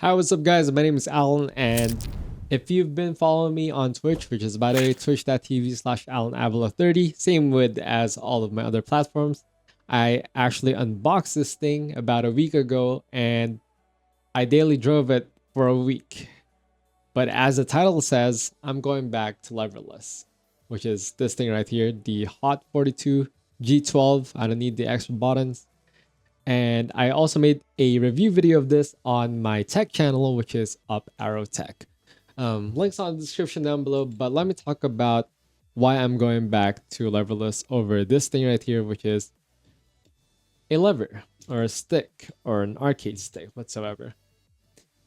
Hi, what's up guys? My name is Alen, and if you've been following me on Twitch, which is by the way twitch.tv/AlenAvila30, same with as all of my other platforms, I actually unboxed this thing about a week ago and I daily drove it for a week. But as the title says, I'm going back to Leverless, which is this thing right here, the Hot 42 G12. I don't need the extra buttons. And I also made a review video of this on my tech channel, which is Up Arrow Tech. Links on the description down below, but let me talk about why I'm going back to Leverless over this thing right here, which is a lever or a stick or an arcade stick whatsoever.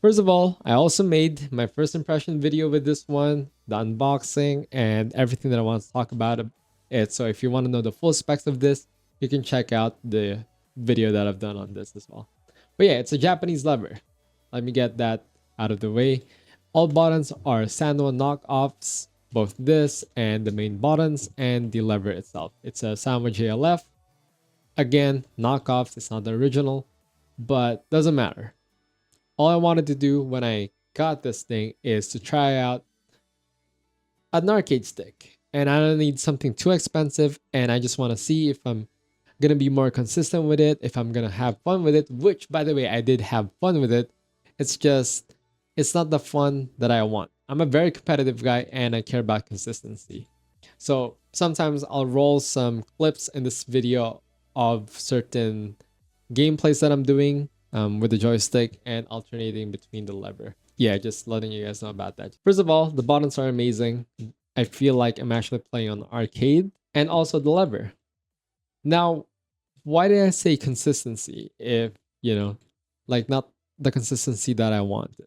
First of all, I also made my first impression video with this one, the unboxing and everything that I want to talk about it. So if you want to know the full specs of this, you can check out the video that I've done on this as well. But yeah, it's a Japanese lever. Let me get that out of the way. All buttons are Sanwa knockoffs, both this and the main buttons and the lever itself. It's a Sanwa JLF. Again, knockoffs, it's not the original, but doesn't matter. All I wanted to do when I got this thing is to try out an arcade stick. And I don't need something too expensive, and I just want to see if I'm gonna be more consistent with it, if I'm gonna have fun with it, which by the way I did have fun with it. It's just it's not the fun that I want. I'm a very competitive guy and I care about consistency. So sometimes I'll roll some clips in this video of certain gameplays that I'm doing with the joystick and alternating between the lever. Yeah, just letting you guys know about that. First of all, the buttons are amazing. I feel like I'm actually playing on arcade, and also the lever. Now, why did I say consistency if, like not the consistency that I wanted?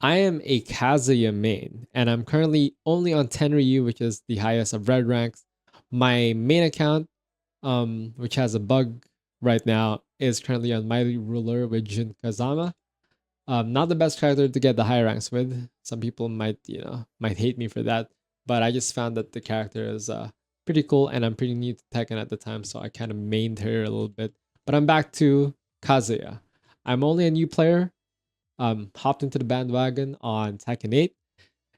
I am a Kazuya main, and I'm currently only on 10 Ryu, which is the highest of red ranks. My main account, which has a bug right now, is currently on Mighty Ruler with Jun Kazama. Not the best character to get the high ranks with. Some people might hate me for that, but I just found that the character is pretty cool, and I'm pretty new to Tekken at the time, so I kind of mained her a little bit. But I'm back to Kazuya. I'm only a new player. Hopped into the bandwagon on Tekken 8,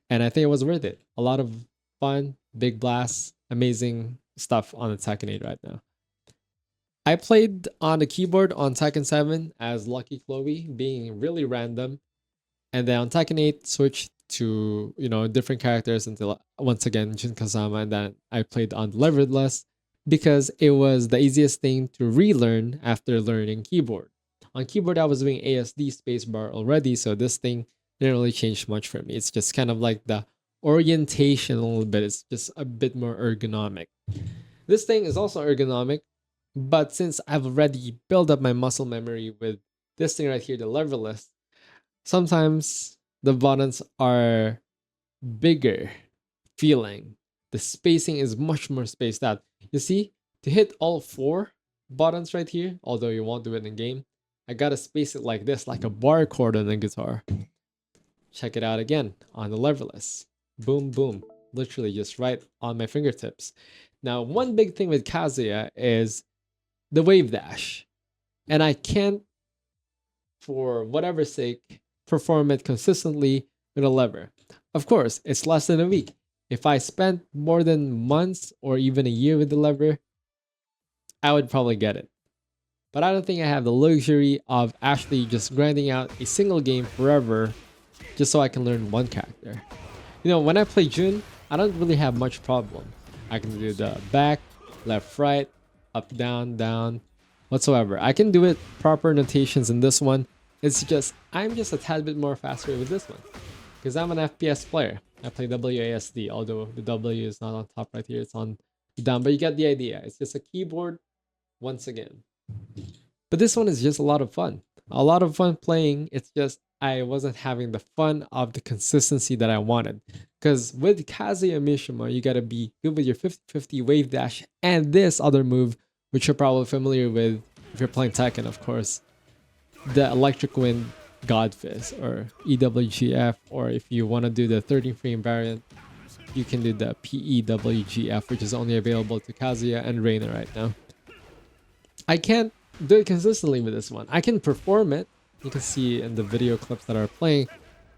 and I think it was worth it. A lot of fun, big blasts, amazing stuff on the Tekken 8 right now. I played on the keyboard on Tekken 7 as Lucky Chloe, being really random, and then on Tekken 8 switched to different characters until once again Jun Kazama, and then I played on Leverless because it was the easiest thing to relearn after learning keyboard. On keyboard I was doing ASD spacebar already, so this thing didn't really change much for me. It's just kind of like the orientation a little bit. It's just a bit more ergonomic. This thing is also ergonomic, but since I've already built up my muscle memory with this thing right here, the Leverless, sometimes the buttons are bigger feeling. The spacing is much more spaced out. You see, to hit all 4 buttons right here, although you won't do it in game, I gotta space it like this, like a bar chord on the guitar. Check it out again on the Leverless. Boom, boom. Literally just right on my fingertips. Now, one big thing with Kazuya is the wave dash. And I can't, for whatever sake, perform it consistently with a lever. Of course, it's less than a week. If I spent more than months or even a year with the lever, I would probably get it. But I don't think I have the luxury of actually just grinding out a single game forever just so I can learn one character. When I play Jun, I don't really have much problem. I can do the back, left, right, up, down, down, whatsoever. I can do it proper notations in this one. It's just, I'm just a tad bit more faster with this one because I'm an FPS player. I play WASD, although the W is not on top right here. It's on down, but you get the idea. It's just a keyboard once again. But this one is just a lot of fun. A lot of fun playing. It's just I wasn't having the fun of the consistency that I wanted. Because with Kazuya Mishima, you gotta be good with your 50-50 wave dash and this other move, which you're probably familiar with if you're playing Tekken, of course. The Electric Wind God Fist, or EWGF, or if you want to do the 13 frame variant, you can do the PEWGF, which is only available to Kazuya and Reina right now. I can't do it consistently with this one. I can perform it, you can see in the video clips that are playing,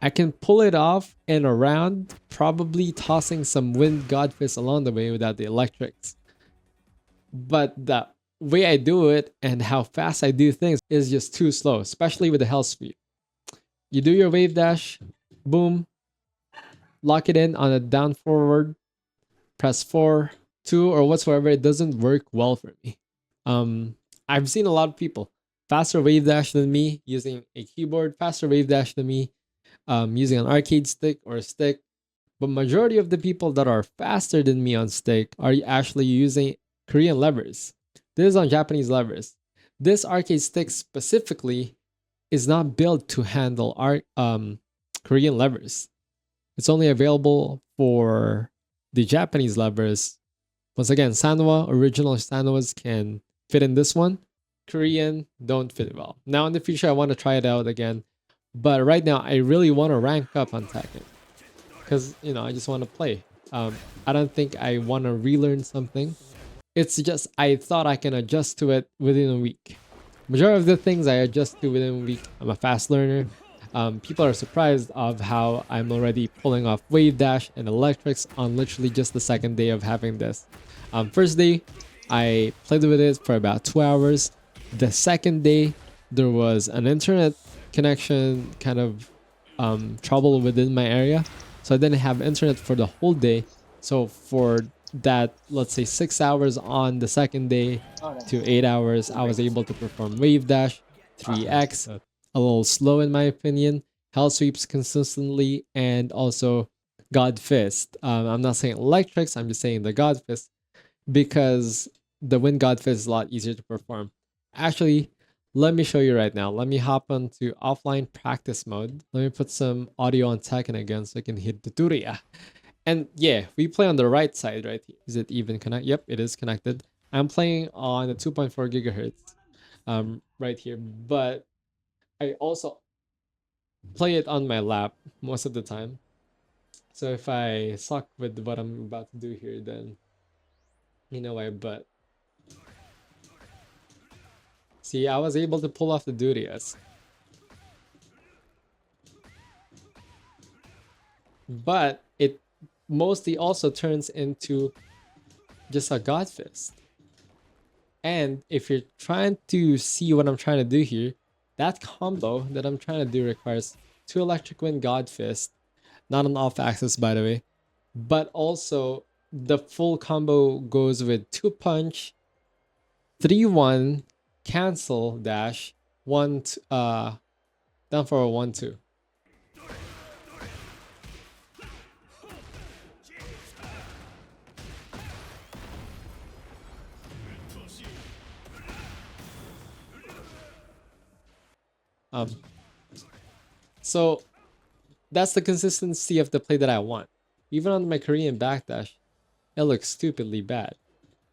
I can pull it off and around, probably tossing some wind godfist along the way without the electrics. But the way I do it and how fast I do things is just too slow, especially with the hell sweep. You do your wave dash, boom, lock it in on a down forward, press 4, 2, or whatsoever. It doesn't work well for me. I've seen a lot of people faster wave dash than me using a keyboard, faster wave dash than me using an arcade stick or a stick. But majority of the people that are faster than me on stick are actually using Korean levers. This is on Japanese levers. This arcade stick specifically is not built to handle Korean levers. It's only available for the Japanese levers. Once again, Sanwa, original Sanwas can fit in this one. Korean don't fit well. Now in the future, I want to try it out again. But right now, I really want to rank up on Tekken. Because, I just want to play. I don't think I want to relearn something. It's just, I thought I can adjust to it within a week. Majority of the things I adjust to within a week. I'm a fast learner. People are surprised of how I'm already pulling off wave dash and electrics on literally just the second day of having this. First day, I played with it for about 2 hours. The second day, there was an internet connection kind of trouble within my area. So I didn't have internet for the whole day. So for that, let's say 6 hours on the second day to 8 hours, I was able to perform wave dash, 3x, a little slow in my opinion, hell sweeps consistently, and also God Fist. I'm not saying electrics, I'm just saying the God Fist because the Wind God Fist is a lot easier to perform. Actually, let me show you right now. Let me hop onto offline practice mode. Let me put some audio on Tekken again so I can hit the tutorial. And yeah, we play on the right side right here. Is it even connected? Yep, it is connected. I'm playing on a 2.4 gigahertz right here, but I also play it on my lap most of the time. So if I suck with what I'm about to do here, then you know why. But see, I was able to pull off the Durias. But it mostly also turns into just a God Fist. And if you're trying to see what I'm trying to do here, that combo that I'm trying to do requires 2 Electric Wind God Fist, not an off axis by the way, but also the full combo goes with 2 punch, 3-1, cancel dash, 1 down for a 1-2. So that's the consistency of the play that I want. Even on my Korean backdash, it looks stupidly bad.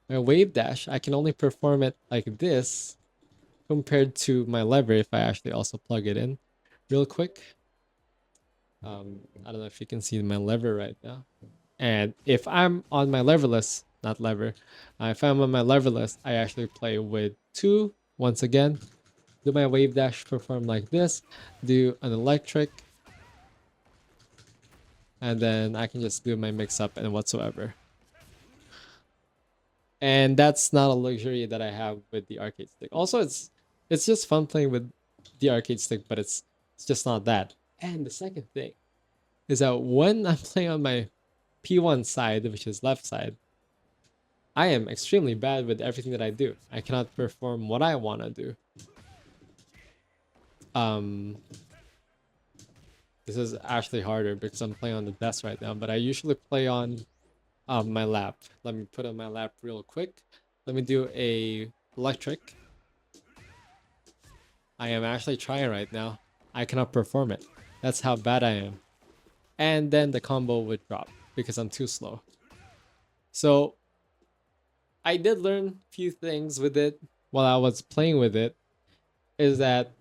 My wave dash, I can only perform it like this compared to my lever if I actually also plug it in real quick. I don't know if you can see my lever right now. And if I'm on my leverless, not lever, if I'm on my leverless, I actually play with 2 once again. Do my wave dash perform like this, do an electric, and then I can just do my mix up and whatsoever. And that's not a luxury that I have with the arcade stick. Also, it's just fun playing with the arcade stick, but it's just not that. And the second thing is that when I'm playing on my P1 side, which is left side, I am extremely bad with everything that I do. I cannot perform what I want to do. This is actually harder because I'm playing on the desk right now, but I usually play on my lap. Let me put on my lap real quick. Let me do a electric. I am actually trying right now. I cannot perform it. That's how bad I am. And then the combo would drop because I'm too slow. So I did learn a few things with it while I was playing with it. Is that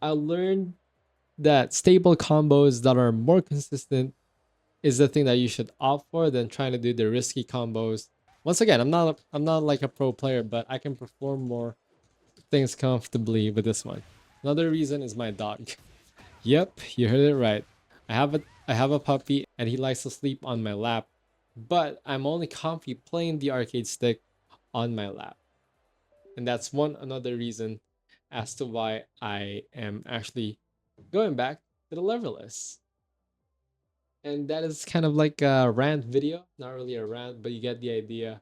I learned that stable combos that are more consistent is the thing that you should opt for than trying to do the risky combos. Once again, I'm not like a pro player, but I can perform more things comfortably with this one. Another reason is my dog. Yep, you heard it right. I have a puppy and he likes to sleep on my lap, but I'm only comfy playing the arcade stick on my lap. And that's one another reason as to why I am actually going back to the Leverless. And that is kind of like a rant video, not really a rant, but you get the idea.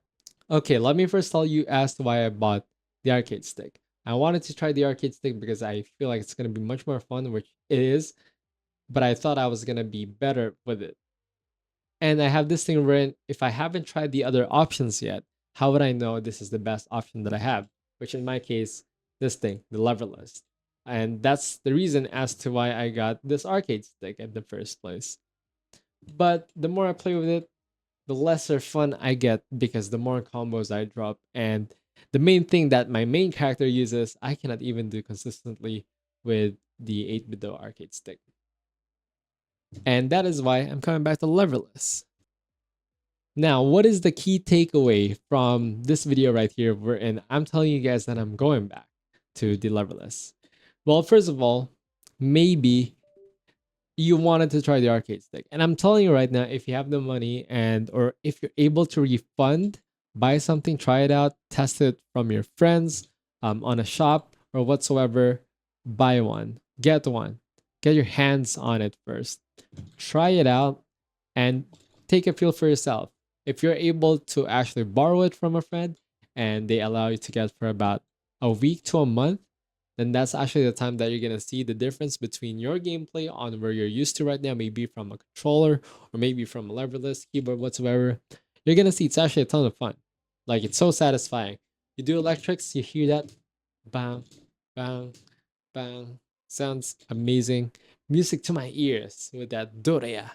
Okay, let me first tell you as to why I bought the arcade stick. I wanted to try the arcade stick because I feel like it's going to be much more fun, which it is, but I thought I was going to be better with it. And I have this thing written, if I haven't tried the other options yet, how would I know this is the best option that I have? Which in my case, this thing, the Leverless. And that's the reason as to why I got this arcade stick in the first place. But the more I play with it, the lesser fun I get because the more combos I drop. And the main thing that my main character uses, I cannot even do consistently with the 8-bit arcade stick. And that is why I'm coming back to Leverless. Now, what is the key takeaway from this video right here? Wherein I'm telling you guys that I'm going back to the Leverless. Well, first of all, maybe you wanted to try the arcade stick. And I'm telling you right now, if you have the money and or if you're able to refund, buy something, try it out, test it from your friends, on a shop or whatsoever, buy one, get your hands on it first, try it out, and take a feel for yourself. If you're able to actually borrow it from a friend and they allow you to get for about a week to a month, then that's actually the time that you're gonna see the difference between your gameplay on where you're used to right now, maybe from a controller or maybe from a leverless keyboard whatsoever. You're gonna see it's actually a ton of fun. Like it's so satisfying. You do electrics, you hear that bang, bang, bang. Sounds amazing. Music to my ears with that dorea.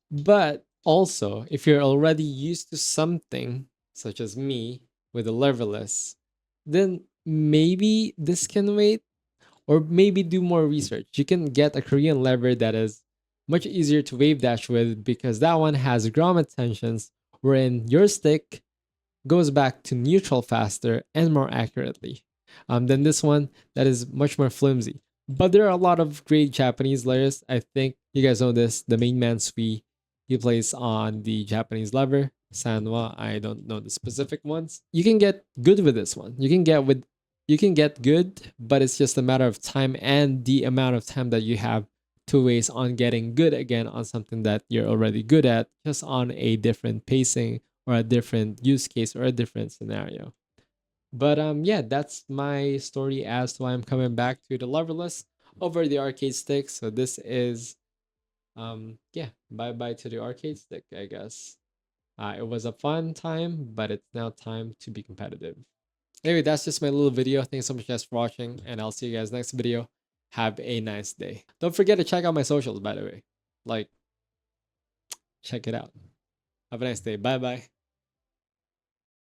But also, if you're already used to something, such as me with a leverless, then maybe this can wait, or maybe do more research. You can get a Korean lever that is much easier to wave dash with because that one has grommet tensions wherein your stick goes back to neutral faster and more accurately than this one that is much more flimsy. But there are a lot of great Japanese layers. I think you guys know this. The main man Sui, he plays on the Japanese lever. Sanwa, I don't know the specific ones. You can get good with this one. You can get good, but it's just a matter of time and the amount of time that you have to waste on getting good again on something that you're already good at, just on a different pacing or a different use case or a different scenario. But yeah, that's my story as to why I'm coming back to the Leverless over the arcade stick. So this is yeah, bye bye to the arcade stick, I guess. It was a fun time, but it's now time to be competitive. Anyway, that's just my little video. Thanks so much guys for watching, and I'll see you guys next video. Have a nice day. Don't forget to check out my socials, by the way. Like, check it out. Have a nice day. Bye bye.